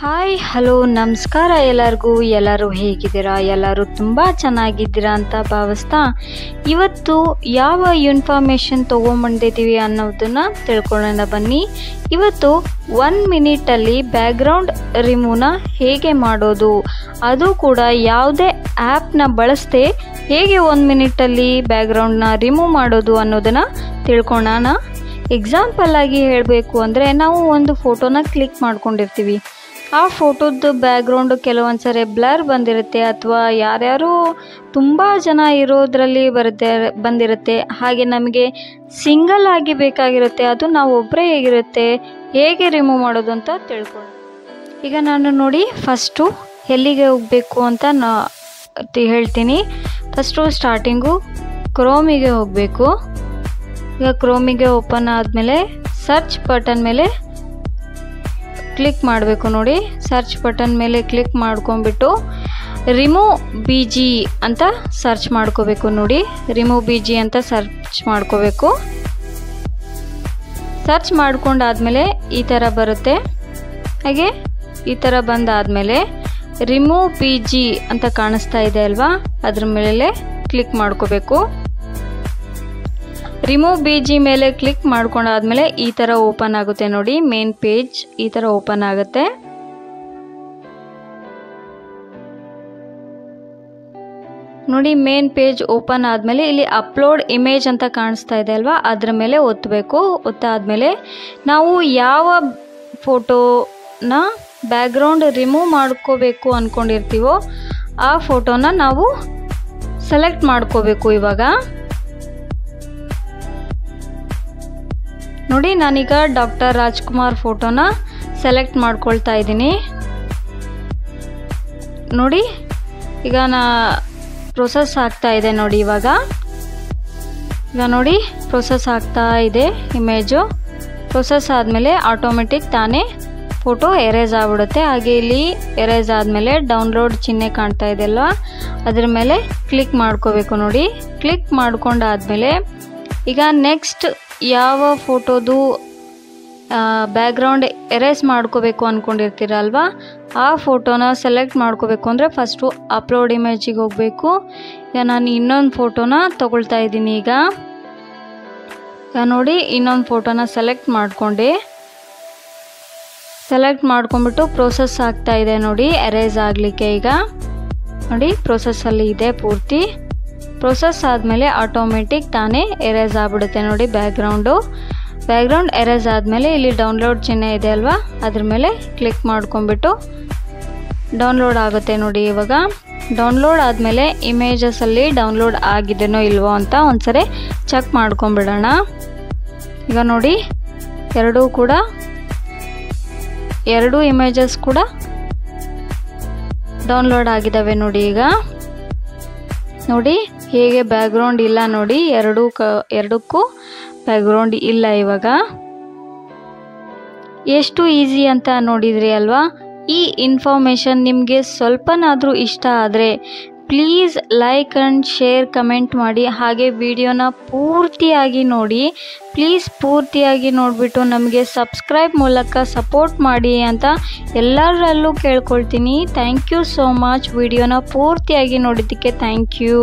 Hi hello ನಮಸ್ಕಾರ ಎಲ್ಲರಿಗೂ. ಎಲ್ಲರೂ ಹೇಗಿದ್ದೀರಾ? ಎಲ್ಲರೂ ತುಂಬ ಚೆನ್ನಾಗಿದ್ದೀರಾ ಅಂತ ಭಾವಿಸ್ತಾ ಇವತ್ತು ಯಾವ ಇನ್ಫಾರ್ಮೇಷನ್ ತೊಗೊಂಬಂದಿದ್ದೀವಿ ಅನ್ನೋದನ್ನು ತಿಳ್ಕೊಳ್ಳೋಣ ಬನ್ನಿ. ಇವತ್ತು 1 ಮಿನಿಟಲ್ಲಿ ಬ್ಯಾಕ್ಗ್ರೌಂಡ್ ರಿಮೂವ್ನ ಹೇಗೆ ಮಾಡೋದು, ಅದು ಕೂಡ ಯಾವುದೇ ಆ್ಯಪ್ನ ಬಳಸದೆ ಹೇಗೆ 1 ಮಿನಿಟಲ್ಲಿ ಬ್ಯಾಕ್ಗ್ರೌಂಡ್ನ ರಿಮೂವ್ ಮಾಡೋದು ಅನ್ನೋದನ್ನು ತಿಳ್ಕೊಳ್ಳೋಣ. ಎಕ್ಸಾಂಪಲ್ ಆಗಿ ಹೇಳಬೇಕು ಅಂದರೆ, ನಾವು ಒಂದು ಫೋಟೋನ ಕ್ಲಿಕ್ ಮಾಡ್ಕೊಂಡಿರ್ತೀವಿ. ಆ ಫೋಟೋದ ಬ್ಯಾಕ್ಗ್ರೌಂಡು ಕೆಲವೊಂದು ಸರಿ ಬ್ಲರ್ ಬಂದಿರುತ್ತೆ, ಅಥವಾ ಯಾರ್ಯಾರು ತುಂಬ ಜನ ಇರೋದ್ರಲ್ಲಿ ಬಂದಿರುತ್ತೆ. ಹಾಗೆ ನಮಗೆ ಸಿಂಗಲ್ ಆಗಿ ಬೇಕಾಗಿರುತ್ತೆ, ಅದು ನಾವು ಒಬ್ಬರೇ ಹೇಗೆ ರಿಮೂವ್ ಮಾಡೋದು ಅಂತ ತಿಳ್ಕೊಳ್ಳೋಣ. ಈಗ ನಾನು ನೋಡಿ ಫಸ್ಟು ಎಲ್ಲಿಗೆ ಹೋಗಬೇಕು ಅಂತ ಹೇಳ್ತೀನಿ. ಫಸ್ಟು ಸ್ಟಾರ್ಟಿಂಗು ಕ್ರೋಮಿಗೆ ಹೋಗಬೇಕು. ಈಗ ಕ್ರೋಮಿಗೆ ಓಪನ್ ಆದಮೇಲೆ ಸರ್ಚ್ ಬಟನ್ ಮೇಲೆ ಕ್ಲಿಕ್ ಮಾಡಬೇಕು. ನೋಡಿ, ಸರ್ಚ್ ಬಟನ್ ಮೇಲೆ ಕ್ಲಿಕ್ ಮಾಡ್ಕೊಂಡ್ಬಿಟ್ಟು ರಿಮೂವ್ BG ಅಂತ ಸರ್ಚ್ ಮಾಡ್ಕೋಬೇಕು. ನೋಡಿ, ರಿಮೂವ್ BG ಅಂತ ಸರ್ಚ್ ಮಾಡ್ಕೋಬೇಕು. ಸರ್ಚ್ ಮಾಡ್ಕೊಂಡಾದ್ಮೇಲೆ ಈ ಥರ ಬರುತ್ತೆ. ಹಾಗೆ ಈ ಥರ ಬಂದಾದಮೇಲೆ ರಿಮೂವ್ BG ಅಂತ ಕಾಣಿಸ್ತಾ ಇದೆ ಅಲ್ವಾ, ಅದ್ರ ಮೇಲೆ ಕ್ಲಿಕ್ ಮಾಡ್ಕೋಬೇಕು. ರಿಮೂವ್ BG ಮೇಲೆ ಕ್ಲಿಕ್ ಮಾಡ್ಕೊಂಡಾದ್ಮೇಲೆ ಈ ಥರ ಓಪನ್ ಆಗುತ್ತೆ. ನೋಡಿ, ಮೇನ್ ಪೇಜ್ ಈ ಥರ ಓಪನ್ ಆಗುತ್ತೆ. ನೋಡಿ, ಮೇನ್ ಪೇಜ್ ಓಪನ್ ಆದಮೇಲೆ ಇಲ್ಲಿ ಅಪ್ಲೋಡ್ ಇಮೇಜ್ ಅಂತ ಕಾಣಿಸ್ತಾ ಇದೆ ಅಲ್ವಾ, ಅದ್ರ ಮೇಲೆ ಒತ್ತಬೇಕು. ಒತ್ತಾದ್ಮೇಲೆ ನಾವು ಯಾವ ಫೋಟೋನ ಬ್ಯಾಕ್ಗ್ರೌಂಡ್ ರಿಮೂವ್ ಮಾಡ್ಕೋಬೇಕು ಅಂದ್ಕೊಂಡಿರ್ತೀವೋ ಆ ಫೋಟೋನ ನಾವು ಸೆಲೆಕ್ಟ್ ಮಾಡ್ಕೋಬೇಕು. ಇವಾಗ ನೋಡಿ, ನಾನೀಗ ಡಾಕ್ಟರ್ ರಾಜ್ಕುಮಾರ್ ಫೋಟೋನ ಸೆಲೆಕ್ಟ್ ಮಾಡ್ಕೊಳ್ತಾ ಇದ್ದೀನಿ. ನೋಡಿ, ಈಗ ಪ್ರೊಸೆಸ್ ಆಗ್ತಾ ಇದೆ. ನೋಡಿ, ಇವಾಗ ನೋಡಿ ಪ್ರೊಸೆಸ್ ಆಗ್ತಾ ಇದೆ ಇಮೇಜು. ಪ್ರೊಸೆಸ್ ಆದಮೇಲೆ ಆಟೋಮೆಟಿಕ್ ತಾನೇ ಫೋಟೋ ಎರೇಸ್ ಆಗಿಬಿಡುತ್ತೆ. ಹಾಗೆ ಇಲ್ಲಿ ಎರೇಸ್ ಆದಮೇಲೆ ಡೌನ್ಲೋಡ್ ಚಿಹ್ನೆ ಕಾಣ್ತಾ ಇದೆಯಲ್ವ, ಅದ್ರ ಮೇಲೆ ಕ್ಲಿಕ್ ಮಾಡ್ಕೋಬೇಕು. ನೋಡಿ, ಕ್ಲಿಕ್ ಮಾಡ್ಕೊಂಡಾದ್ಮೇಲೆ ಈಗ ನೆಕ್ಸ್ಟ್ ಯಾವ ಫೋಟೋದು ಬ್ಯಾಕ್ಗ್ರೌಂಡ್ ಎರೇಸ್ ಮಾಡ್ಕೋಬೇಕು ಅಂದ್ಕೊಂಡಿರ್ತೀರಲ್ವ, ಆ ಫೋಟೋನ ಸೆಲೆಕ್ಟ್ ಮಾಡ್ಕೋಬೇಕು ಅಂದರೆ ಫಸ್ಟು ಅಪ್ಲೋಡ್ ಇಮೇಜಿಗೆ ಹೋಗಬೇಕು. ಈಗ ನಾನು ಇನ್ನೊಂದು ಫೋಟೋನ ತೊಗೊಳ್ತಾ ಇದ್ದೀನಿ. ಈಗ ನೋಡಿ, ಇನ್ನೊಂದು ಫೋಟೋನ ಸೆಲೆಕ್ಟ್ ಮಾಡ್ಕೊಂಡ್ಬಿಟ್ಟು ಪ್ರೋಸೆಸ್ ಆಗ್ತಾ ಇದೆ. ನೋಡಿ, ಎರೇಸ್ ಆಗಲಿಕ್ಕೆ ಈಗ ನೋಡಿ ಪ್ರೋಸೆಸ್ಸಲ್ಲಿ ಇದೆ ಪೂರ್ತಿ. ಪ್ರೋಸೆಸ್ ಆದಮೇಲೆ ಆಟೋಮೆಟಿಕ್ ತಾನೇ ಎರೇಸ್ ಆಗಿಬಿಡುತ್ತೆ. ನೋಡಿ, ಬ್ಯಾಕ್ಗ್ರೌಂಡ್ ಎರೇಸ್ ಆದಮೇಲೆ ಇಲ್ಲಿ ಡೌನ್ಲೋಡ್ ಚಿಹ್ನೆ ಇದೆ ಅಲ್ವಾ, ಅದ್ರ ಮೇಲೆ ಕ್ಲಿಕ್ ಮಾಡ್ಕೊಂಡ್ಬಿಟ್ಟು ಡೌನ್ಲೋಡ್ ಆಗುತ್ತೆ. ನೋಡಿ, ಇವಾಗ ಡೌನ್ಲೋಡ್ ಆದಮೇಲೆ ಇಮೇಜಸಲ್ಲಿ ಡೌನ್ಲೋಡ್ ಆಗಿದೆನೋ ಇಲ್ವೋ ಅಂತ ಒಂದ್ಸರಿ ಚೆಕ್ ಮಾಡ್ಕೊಂಬಿಡೋಣ. ಈಗ ನೋಡಿ, ಎರಡು ಇಮೇಜಸ್ ಕೂಡ ಡೌನ್ಲೋಡ್ ಆಗಿದ್ದಾವೆ. ನೋಡಿ, ಈಗ ನೋಡಿ ಹೇಗೆ ಬ್ಯಾಕ್ಗ್ರೌಂಡ್ ಇಲ್ಲ. ನೋಡಿ, ಎರಡಕ್ಕೂ ಬ್ಯಾಕ್ಗ್ರೌಂಡ್ ಇಲ್ಲ. ಇವಾಗ ಎಷ್ಟು ಈಸಿ ಅಂತ ನೋಡಿದ್ರಿ ಅಲ್ವಾ. ಈ ಇನ್ಫಾರ್ಮೇಷನ್ ನಿಮಗೆ ಸ್ವಲ್ಪನಾದರೂ ಇಷ್ಟ ಆದರೆ please like and share, comment ಮಾಡಿ. ಹಾಗೆ ವಿಡಿಯೋನ ಪೂರ್ತಿಯಾಗಿ ನೋಡಿ. ಪ್ಲೀಸ್ ಪೂರ್ತಿಯಾಗಿ ನೋಡಿಬಿಟ್ಟು ನಮಗೆ ಸಬ್ಸ್ಕ್ರೈಬ್ ಮೂಲಕ ಸಪೋರ್ಟ್ ಮಾಡಿ ಅಂತ ಎಲ್ಲರಲ್ಲೂ ಕೇಳ್ಕೊಳ್ತೀನಿ. Thank you so much. ವಿಡಿಯೋನ ಪೂರ್ತಿಯಾಗಿ ನೋಡಿದ್ದಕ್ಕೆ ಥ್ಯಾಂಕ್ ಯು.